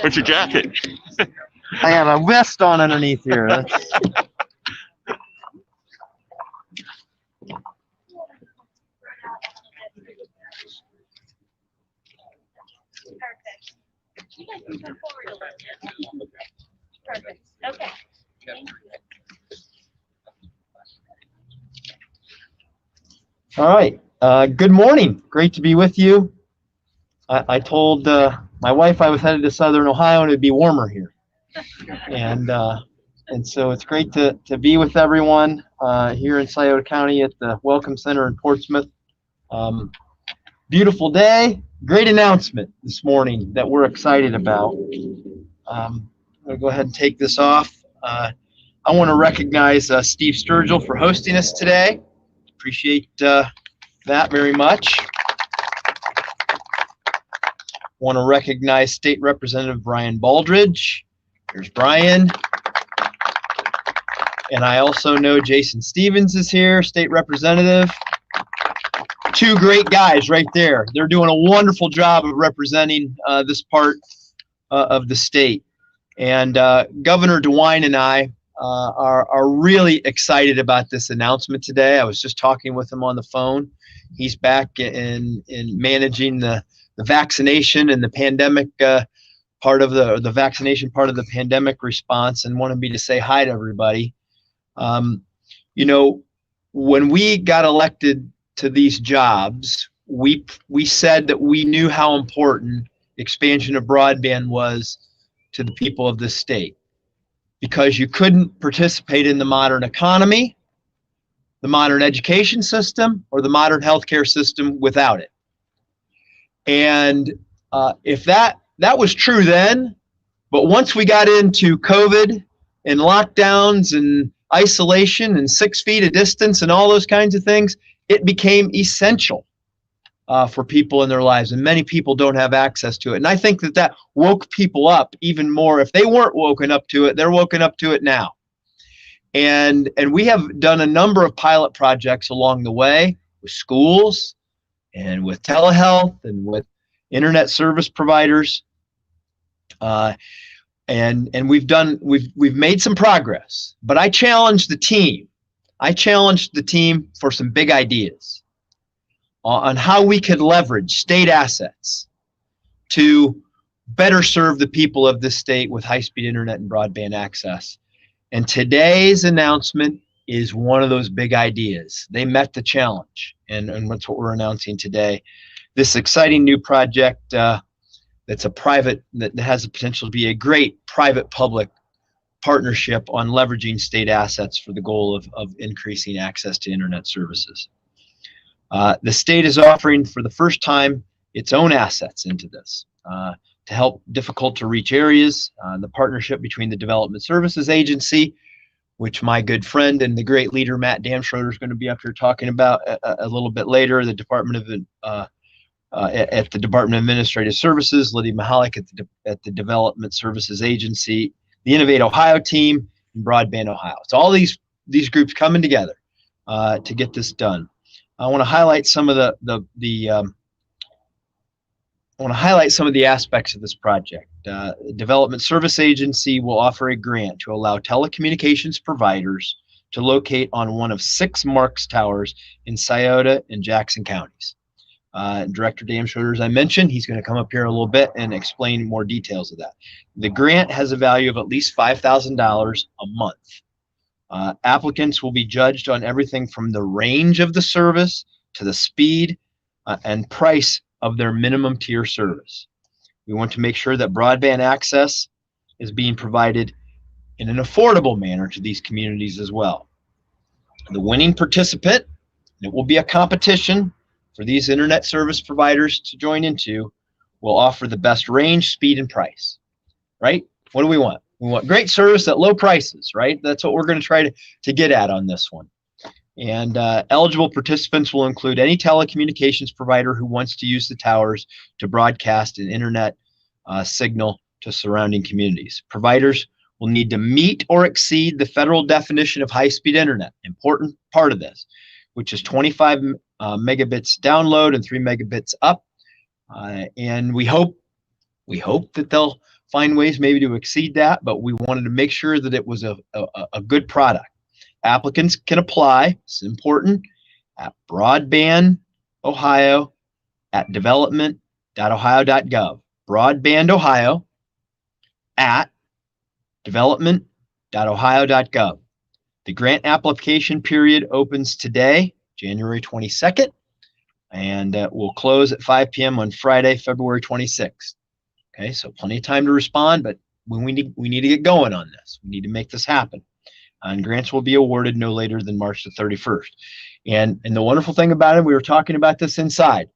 What's your jacket? I have a vest on underneath here. Perfect. You guys can come forward a little bit. Perfect. Okay. Thank you. All right. Good morning. Great to be with you. I told my wife I was headed to Southern Ohio and it'd be warmer here, and so it's great to be with everyone here in Scioto County at the Welcome Center in Portsmouth. Beautiful day. Great announcement this morning that we're excited about. I'm going to go ahead and take this off. I want to recognize Steve Sturgill for hosting us today. Appreciate that very much. Want to recognize State Representative Brian Baldridge. There's Brian. And I also know Jason Stevens is here, State Representative. Two great guys right there. They're doing a wonderful job of representing this part of the state. And Governor DeWine and I are really excited about this announcement today. I was just talking with him on the phone. He's back in managing the vaccination and the pandemic part of the vaccination part of the pandemic response, and wanted me to say hi to everybody. You know, when we got elected to these jobs, we said that we knew how important expansion of broadband was to the people of this state, because you couldn't participate in the modern economy, the modern education system, or the modern healthcare system without it. And if that was true then, but once we got into COVID and lockdowns and isolation and 6 feet of distance and all those kinds of things, it became essential for people in their lives, and many people don't have access to it. And I think that woke people up even more. If they weren't woken up to it, they're woken up to it now. And we have done a number of pilot projects along the way with schools and with telehealth and with internet service providers. And we've made some progress, but I challenged the team. I challenged the team for some big ideas on how we could leverage state assets to better serve the people of this state with high-speed internet and broadband access. And today's announcement is one of those big ideas. They met the challenge, and that's what we're announcing today. This exciting new project that's a private, that has the potential to be a great private-public partnership on leveraging state assets for the goal of increasing access to internet services. The state is offering for the first time its own assets into this to help difficult to reach areas. The partnership between the Development Services Agency, which my good friend and the great leader Matt Damschroeder is going to be up here talking about a little bit later, the Department of at the Department of Administrative Services, Lydia Mahalik at the Development Services Agency, the Innovate Ohio team, and Broadband Ohio. So all these groups coming together to get this done. I want to highlight some of the aspects of this project. The Development Service Agency will offer a grant to allow telecommunications providers to locate on one of 6 MARCS towers in Scioto and Jackson counties. Director Damschroeder, as I mentioned, he's going to come up here a little bit and explain more details of that. The grant has a value of at least $5,000 a month. Applicants will be judged on everything from the range of the service to the speed and price of their minimum tier service. We want to make sure that broadband access is being provided in an affordable manner to these communities as well. The winning participant, it will be a competition for these internet service providers to join into, will offer the best range, speed, and price, right? What do we want? We want great service at low prices, right? That's what we're going to try to get at on this one. And eligible participants will include any telecommunications provider who wants to use the towers to broadcast an internet signal to surrounding communities. Providers will need to meet or exceed the federal definition of high-speed internet, important part of this, which is 25 megabits download and 3 megabits up. And we hope that they'll find ways maybe to exceed that, but we wanted to make sure that it was a good product. Applicants can apply, it's important, at Broadband Ohio at development.ohio.gov. Broadband Ohio at development.ohio.gov. The grant application period opens today, January 22nd, and will close at 5 p.m. on Friday, February 26th. Okay, so plenty of time to respond, but we need to get going on this. We need to make this happen. And grants will be awarded no later than March the 31st. And the wonderful thing about it, we were talking about this inside.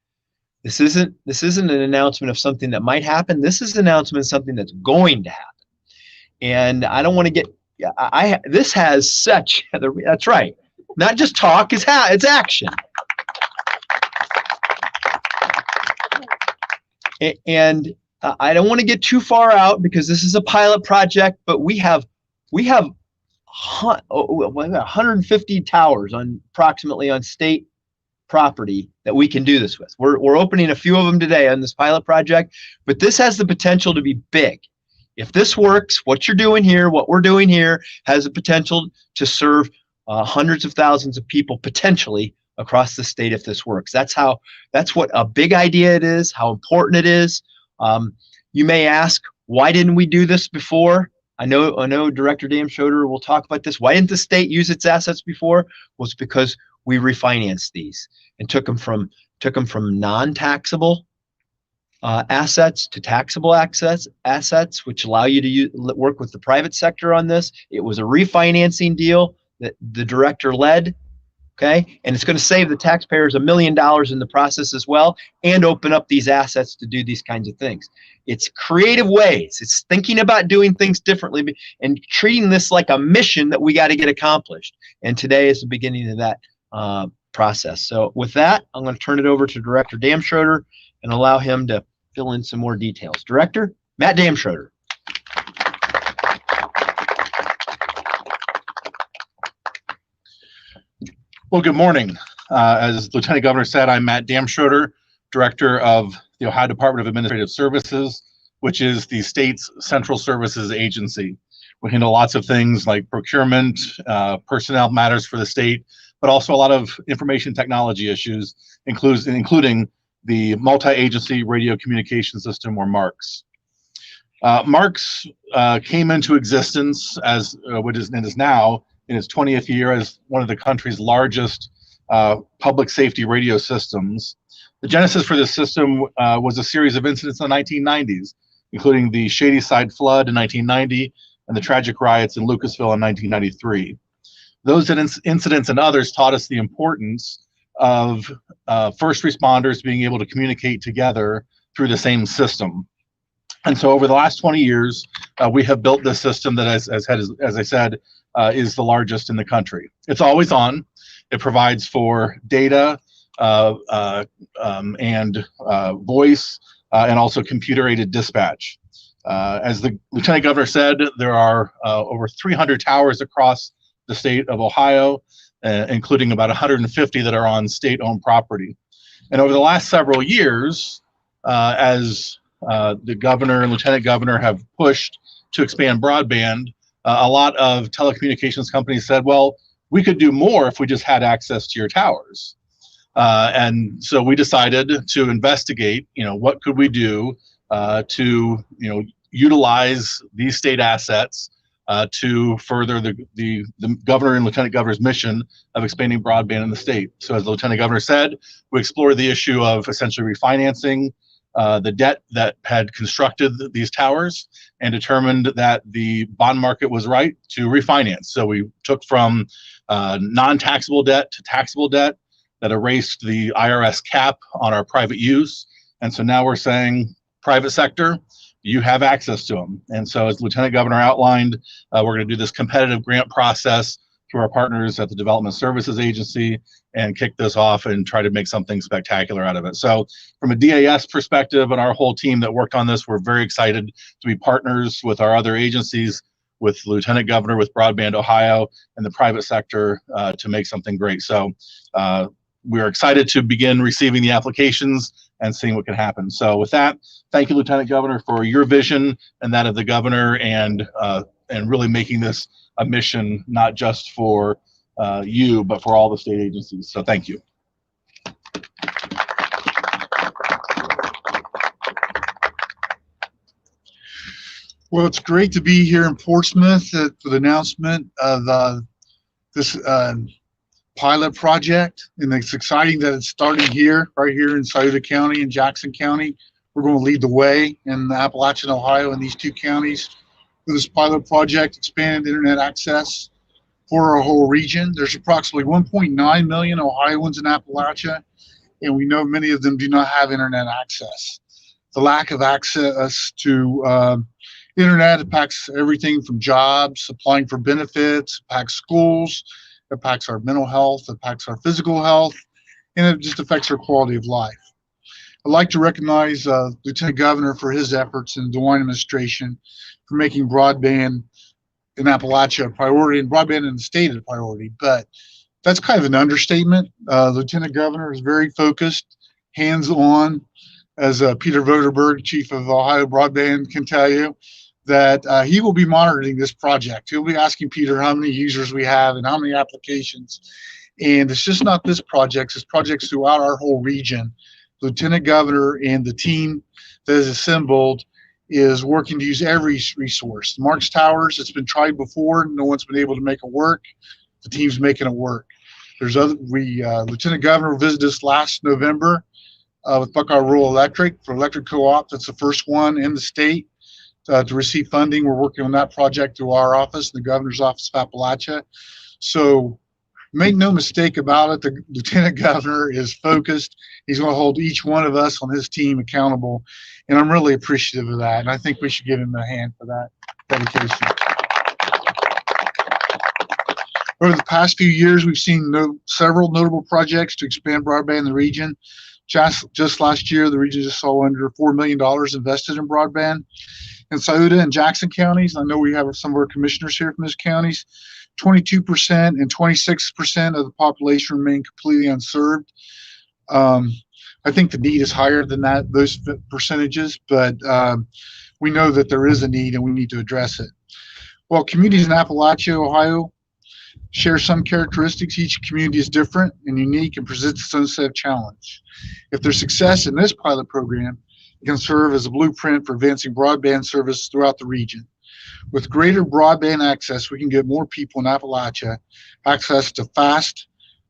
This isn't an announcement of something that might happen. This is an announcement of something that's going to happen. And I don't want to get, this has such, that's right. Not just talk, it's action. And I don't want to get too far out because this is a pilot project, but we have 150 towers approximately on state property that we can do this with. We're opening a few of them today on this pilot project, but this has the potential to be big. If this works, what you're doing here, what we're doing here, has the potential to serve hundreds of thousands of people potentially across the state if this works. That's what a big idea it is, how important it is. You may ask, why didn't we do this before? I know Director Damschroeder will talk about this. Why didn't the state use its assets before? Was because we refinanced these and took them from non-taxable assets to taxable assets, which allow you to work with the private sector on this. It was a refinancing deal that the director led. Okay, and it's going to save the taxpayers $1 million in the process as well, and open up these assets to do these kinds of things. It's creative ways. It's thinking about doing things differently and treating this like a mission that we got to get accomplished. And today is the beginning of that process. So with that, I'm going to turn it over to Director Damschroeder and allow him to fill in some more details. Director, Matt Damschroeder. Well, good morning. As Lieutenant Governor said, I'm Matt Damschroeder, Director of the Ohio Department of Administrative Services, which is the state's central services agency. We handle lots of things like procurement, personnel matters for the state, but also a lot of information technology issues, including the Multi-Agency Radio Communication System, or MARCS. MARCS came into existence as what is now in its 20th year as one of the country's largest public safety radio systems. The genesis for this system was a series of incidents in the 1990s, including the Shadyside flood in 1990 and the tragic riots in Lucasville in 1993. Those incidents and others taught us the importance of first responders being able to communicate together through the same system. And so over the last 20 years, we have built this system that, as I said, is the largest in the country. It's always on. It provides for data and voice and also computer-aided dispatch. As the Lieutenant Governor said, there are over 300 towers across the state of Ohio, including about 150 that are on state-owned property. And over the last several years, as the governor and lieutenant governor have pushed to expand broadband, a lot of telecommunications companies said, well, we could do more if we just had access to your towers. And so we decided to investigate, what could we do to, utilize these state assets to further the governor and lieutenant governor's mission of expanding broadband in the state. So as the lieutenant governor said, we explored the issue of essentially refinancing the debt that had constructed these towers and determined that the bond market was right to refinance. So we took from non-taxable debt to taxable debt that erased the IRS cap on our private use. And so now we're saying, private sector, you have access to them. And so as Lieutenant Governor outlined, we're going to do this competitive grant process to our partners at the Development Services Agency and kick this off and try to make something spectacular out of it. So from a DAS perspective and our whole team that worked on this, we're very excited to be partners with our other agencies, with Lieutenant Governor, with Broadband Ohio, and the private sector to make something great. So we're excited to begin receiving the applications and seeing what can happen. So with that, thank you, Lieutenant Governor, for your vision and that of the governor, and really making this a mission, not just for you, but for all the state agencies. So thank you. Well, it's great to be here in Portsmouth for the announcement of this pilot project, and it's exciting that it's starting here, right here in Scioto County and Jackson County. We're going to lead the way in Appalachian, Ohio, in these two counties for this pilot project, expanded internet access for our whole region. There's approximately 1.9 million Ohioans in Appalachia, and we know many of them do not have internet access. The lack of access to internet impacts everything from jobs, applying for benefits, impacts schools, impacts our mental health, impacts our physical health, and it just affects our quality of life. I'd like to recognize Lieutenant Governor for his efforts and the DeWine administration for making broadband in Appalachia a priority and broadband in the state a priority, but that's kind of an understatement. Lieutenant Governor is very focused, hands-on, as Peter Voderberg, Chief of Ohio Broadband, can tell you, that he will be monitoring this project. He'll be asking Peter how many users we have and how many applications. And it's just not this project, it's projects throughout our whole region. Lieutenant Governor and the team that is assembled is working to use every resource. The Marks Towers, it's been tried before, no one's been able to make it work. The team's making it work. There's other, Lieutenant Governor visited us last November with Buckeye Rural Electric for electric co-op. That's the first one in the state to receive funding. We're working on that project through our office, the Governor's Office of Appalachia. So make no mistake about it, the Lieutenant Governor is focused. He's going to hold each one of us on his team accountable, and I'm really appreciative of that, and I think we should give him a hand for that dedication. Over the past few years, we've seen several notable projects to expand broadband in the region. Just last year, the region just saw under $4 million invested in broadband. In Scioto and Jackson counties, I know we have some of our commissioners here from those counties, 22% and 26% of the population remain completely unserved. I think the need is higher than that, those percentages, but we know that there is a need and we need to address it. While communities in Appalachia, Ohio, share some characteristics, each community is different and unique and presents its own set of challenge. If there's success in this pilot program, it can serve as a blueprint for advancing broadband service throughout the region. With greater broadband access, we can get more people in Appalachia access to fast,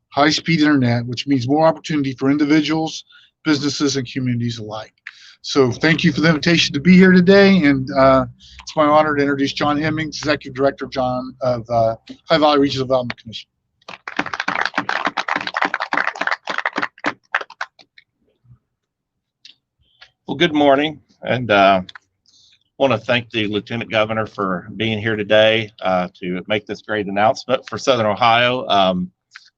high-speed internet, which means more opportunity for individuals, businesses, and communities alike. So thank you for the invitation to be here today, and it's my honor to introduce John Hemmings, Executive Director of High Valley Regional Development Commission. Well, good morning, and want to thank the Lieutenant Governor for being here today to make this great announcement for Southern Ohio.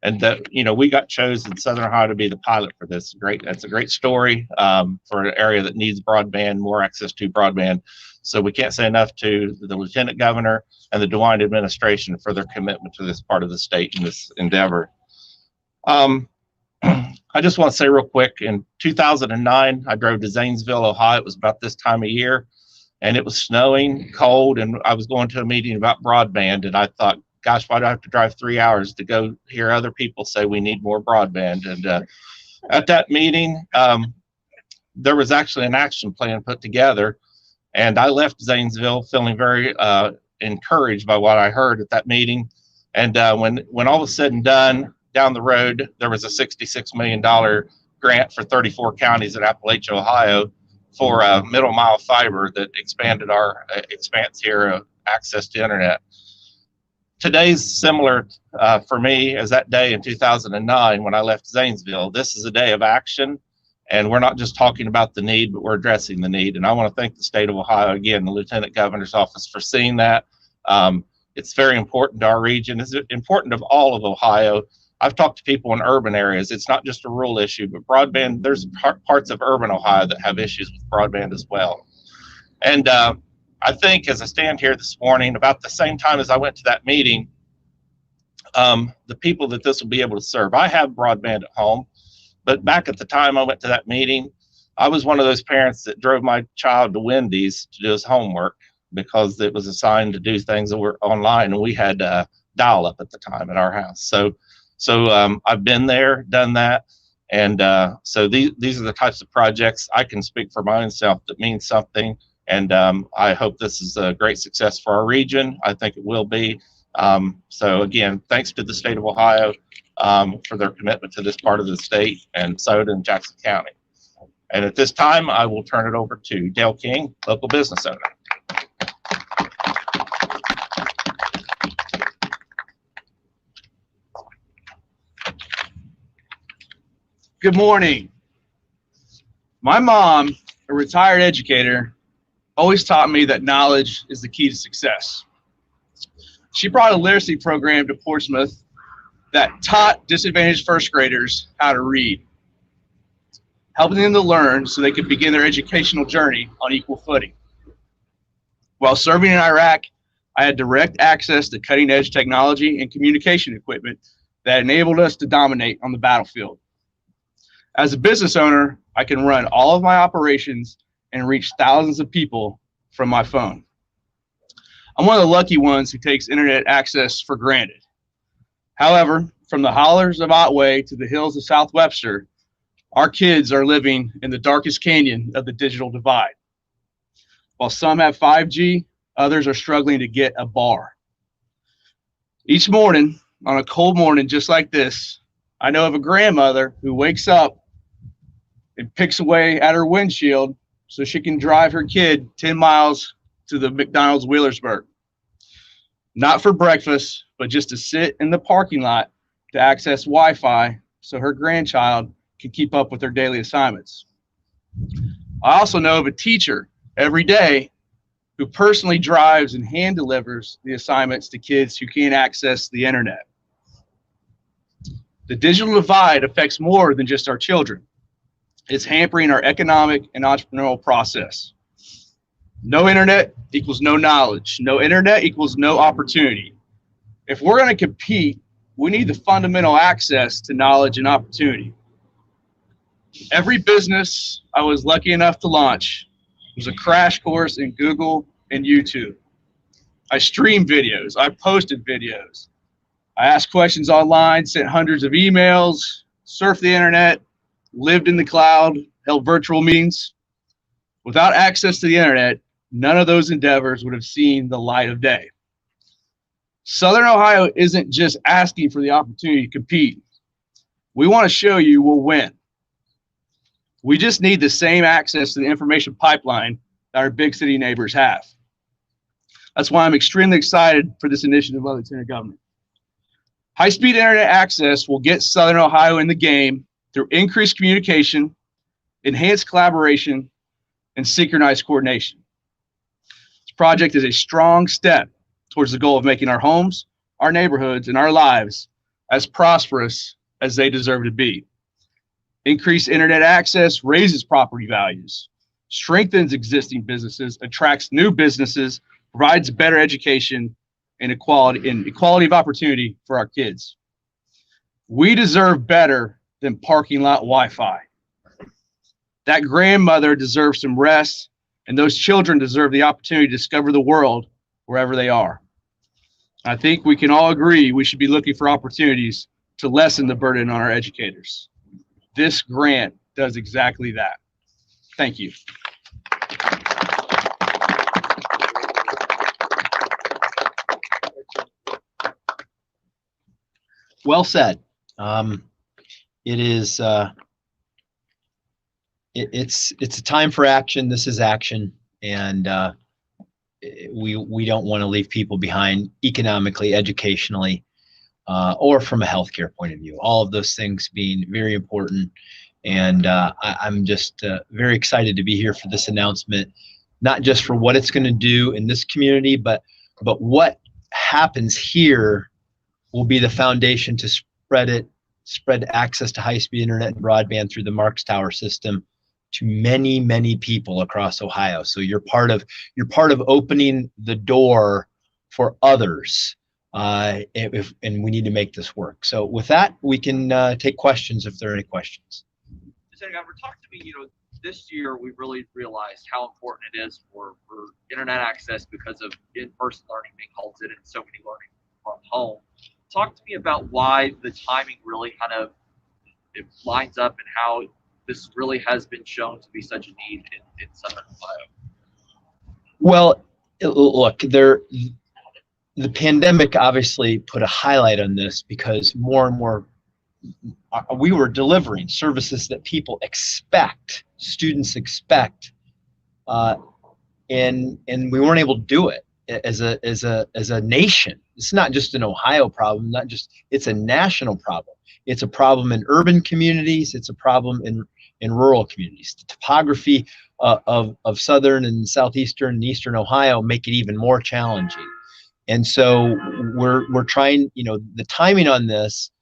And that, you know, we got chosen Southern Ohio to be the pilot for this. That's a great story for an area that needs broadband, more access to broadband. So we can't say enough to the Lieutenant Governor and the DeWine administration for their commitment to this part of the state in this endeavor. I just want to say real quick, in 2009, I drove to Zanesville, Ohio. It was about this time of year, and it was snowing, cold, and I was going to a meeting about broadband, and I thought, gosh, why do I have to drive 3 hours to go hear other people say we need more broadband? And at that meeting, there was actually an action plan put together, and I left Zanesville feeling very encouraged by what I heard at that meeting. And when all was said and done, down the road, there was a $66 million grant for 34 counties in Appalachia, Ohio, for middle mile fiber that expanded our expanse here of access to internet. Today's similar for me as that day in 2009 when I left Zanesville. This is a day of action, and we're not just talking about the need, but we're addressing the need. And I want to thank the state of Ohio again, the Lieutenant Governor's office, for seeing that. It's very important to our region. It's important of all of Ohio. I've talked to people in urban areas. It's not just a rural issue, but broadband, there's parts of urban Ohio that have issues with broadband as well. And I think as I stand here this morning, about the same time as I went to that meeting, the people that this will be able to serve. I have broadband at home, but back at the time I went to that meeting, I was one of those parents that drove my child to Wendy's to do his homework because it was assigned to do things that were online, and we had dial up at the time at our house. So I've been there, done that, and so these are the types of projects I can speak for my own self that means something, and I hope this is a great success for our region. I think it will be. So again, thanks to the state of Ohio for their commitment to this part of the state, and Soda and Jackson County. And at this time, I will turn it over to Dale King, local business owner. Good morning. My mom, a retired educator, always taught me that knowledge is the key to success. She brought a literacy program to Portsmouth that taught disadvantaged first graders how to read, helping them to learn so they could begin their educational journey on equal footing. While serving in Iraq, I had direct access to cutting-edge technology and communication equipment that enabled us to dominate on the battlefield. As a business owner, I can run all of my operations and reach thousands of people from my phone. I'm one of the lucky ones who takes internet access for granted. However, from the hollers of Otway to the hills of South Webster, our kids are living in the darkest canyon of the digital divide. While some have 5G, others are struggling to get a bar. Each morning, on a cold morning just like this, I know of a grandmother who wakes up and picks away at her windshield so she can drive her kid 10 miles to the McDonald's Wheelersburg. Not for breakfast, but just to sit in the parking lot to access Wi-Fi so her grandchild can keep up with their daily assignments. I also know of a teacher every day who personally drives and hand delivers the assignments to kids who can't access the internet. The digital divide affects more than just our children. It's hampering our economic and entrepreneurial process. No internet equals no knowledge. No internet equals no opportunity. If we're going to compete, we need the fundamental access to knowledge and opportunity. Every business I was lucky enough to launch was a crash course in Google and YouTube. I streamed videos, I posted videos, I asked questions online, sent hundreds of emails, surfed the internet, lived in the cloud, held virtual meetings. Without access to the internet, none of those endeavors would have seen the light of day. Southern Ohio isn't just asking for the opportunity to compete. We want to show you we'll win. We just need the same access to the information pipeline that our big city neighbors have. That's why I'm extremely excited for this initiative by the Lieutenant Governor. High-speed internet access will get Southern Ohio in the game through increased communication, enhanced collaboration, and synchronized coordination. This project is a strong step towards the goal of making our homes, our neighborhoods, and our lives as prosperous as they deserve to be. Increased internet access raises property values, strengthens existing businesses, attracts new businesses, provides better education and equality of opportunity for our kids. We deserve better than parking lot Wi-Fi. That grandmother deserves some rest, and those children deserve the opportunity to discover the world wherever they are. I think we can all agree we should be looking for opportunities to lessen the burden on our educators. This grant does exactly that. Thank you. Well said. It is. It's a time for action. This is action, and we don't want to leave people behind economically, educationally, or from a healthcare point of view. All of those things being very important, and I'm just very excited to be here for this announcement, not just for what it's going to do in this community, but what happens here will be the foundation to spread access to high-speed internet and broadband through the Marks Tower system to many, many people across Ohio. So you're part of opening the door for others, and we need to make this work. So with that, we can take questions if there are any questions. Senator Governor, talk to me. This year we really realized how important it is for internet access because of in-person learning being halted and so many learning from home. Talk to me about why the timing really kind of it lines up and how this really has been shown to be such a need in Southern Ohio. Well, look, the pandemic obviously put a highlight on this because more and more we were delivering services that people expect, students expect, and we weren't able to do it as a nation. It's not just an Ohio problem, it's a national problem. It's a problem in urban communities. It's a problem in rural communities. The topography of southern and southeastern and eastern Ohio make it even more challenging. And so we're trying, the timing on this,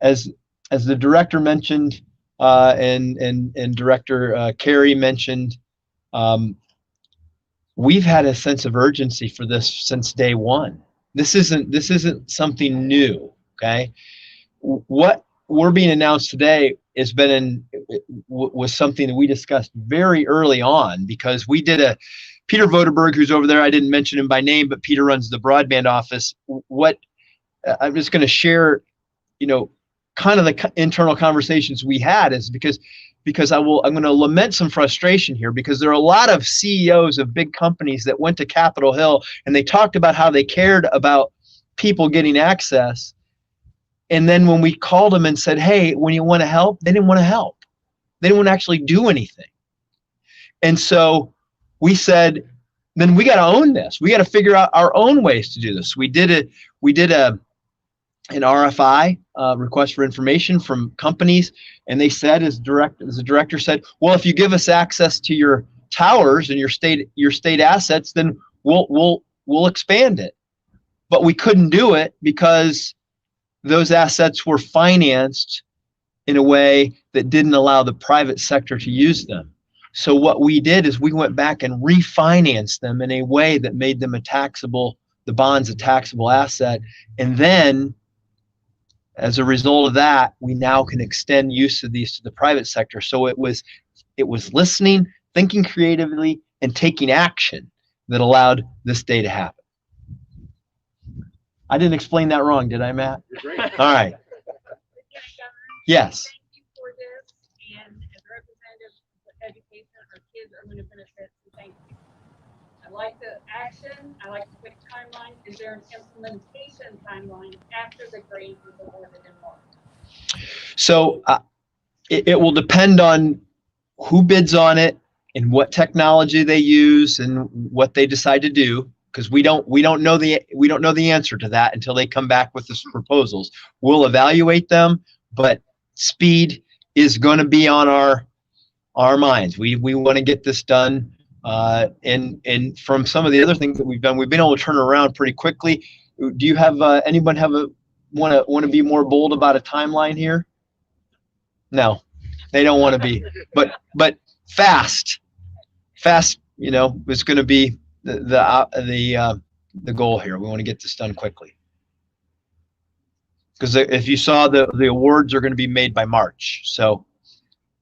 as the director mentioned, and Director Carey mentioned, we've had a sense of urgency for this since day one. This isn't something new. Okay, what we're being announced today was something that we discussed very early on, because we did Peter Voderberg, who's over there, I didn't mention him by name, but Peter runs the broadband office. What I'm just going to share, kind of the internal conversations we had is because I'm going to lament some frustration here, because there are a lot of CEOs of big companies that went to Capitol Hill and they talked about how they cared about people getting access. And then when we called them and said, hey, when you want to help, they didn't want to help. They didn't want to actually do anything. And so we said, then we got to own this. We got to figure out our own ways to do this. We did an RFI, request for information from companies, and they said, as the director said, well, if you give us access to your towers and your state assets, then we'll expand it. But we couldn't do it because those assets were financed in a way that didn't allow the private sector to use them. So what we did is we went back and refinanced them in a way that made them the bonds a taxable asset. And then as a result of that, we now can extend use of these to the private sector. So it was listening, thinking creatively, and taking action that allowed this day to happen. I didn't explain that wrong, did I, Matt? All right. Yes. Thank you for this, and as representative of education, our kids are going to benefit, so thank you. I like the action, I like the quick timeline. Is there an implementation timeline after the grant is awarded in March? So it will depend on who bids on it and what technology they use and what they decide to do, because we don't know the answer to that until they come back with the proposals. We'll evaluate them, but speed is going to be on our minds. We want to get this done, and from some of the other things that we've done, we've been able to turn around pretty quickly. Do you have anyone want to be more bold about a timeline here? No, they don't want to be, but fast, is going to be the goal here. We want to get this done quickly, because if you saw the awards are going to be made by March. So,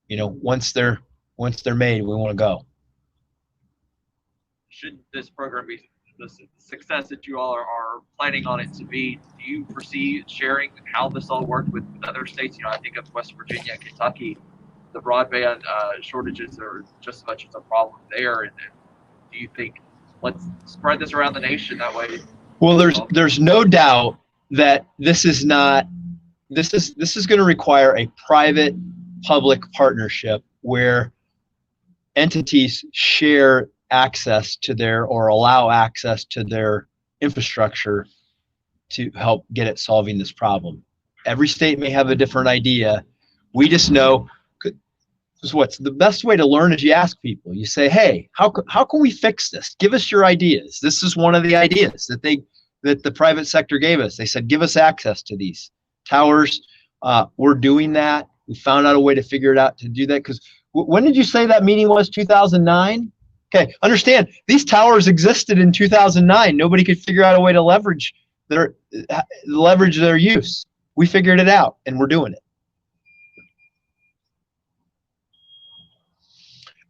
once they're made, we want to go. Should this program be the success that you all are planning on it to be, do you foresee sharing how this all worked with other states? I think of West Virginia and Kentucky, the broadband shortages are just as much as a problem there. And do you think, let's spread this around the nation that way? Well, there's no doubt that this is going to require a private-public partnership where entities share access to or allow access to their infrastructure to help get at solving this problem. Every state may have a different idea. We just know Because what's the best way to learn is you ask people. You say, hey, how can we fix this? Give us your ideas. This is one of the ideas that the private sector gave us. They said, give us access to these towers. We're doing that. We found out a way to figure it out to do that. Because when did you say that meeting was? 2009? Okay, understand, these towers existed in 2009. Nobody could figure out a way to leverage their use. We figured it out, and we're doing it.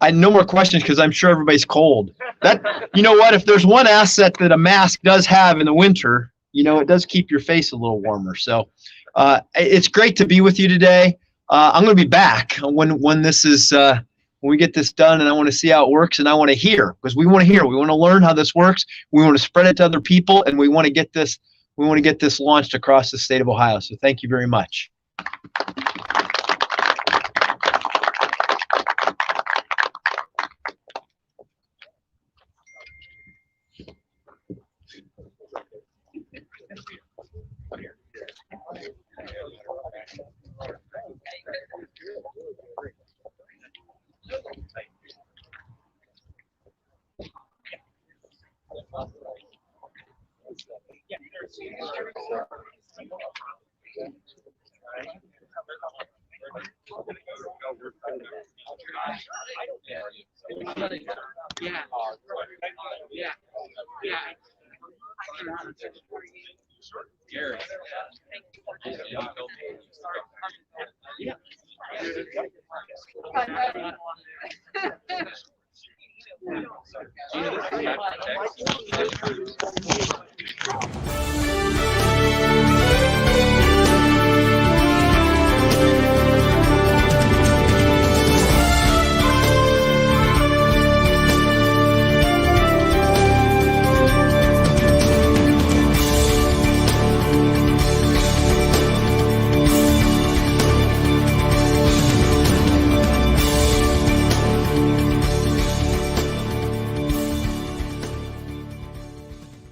I had no more questions because I'm sure everybody's cold. You know what? If there's one asset that a mask does have in the winter, it does keep your face a little warmer. So it's great to be with you today. I'm going to be back when this is when we get this done, and I want to see how it works, and I want to hear, because we want to hear. We want to learn how this works. We want to spread it to other people, and we want to get this launched across the state of Ohio. So thank you very much. Yeah.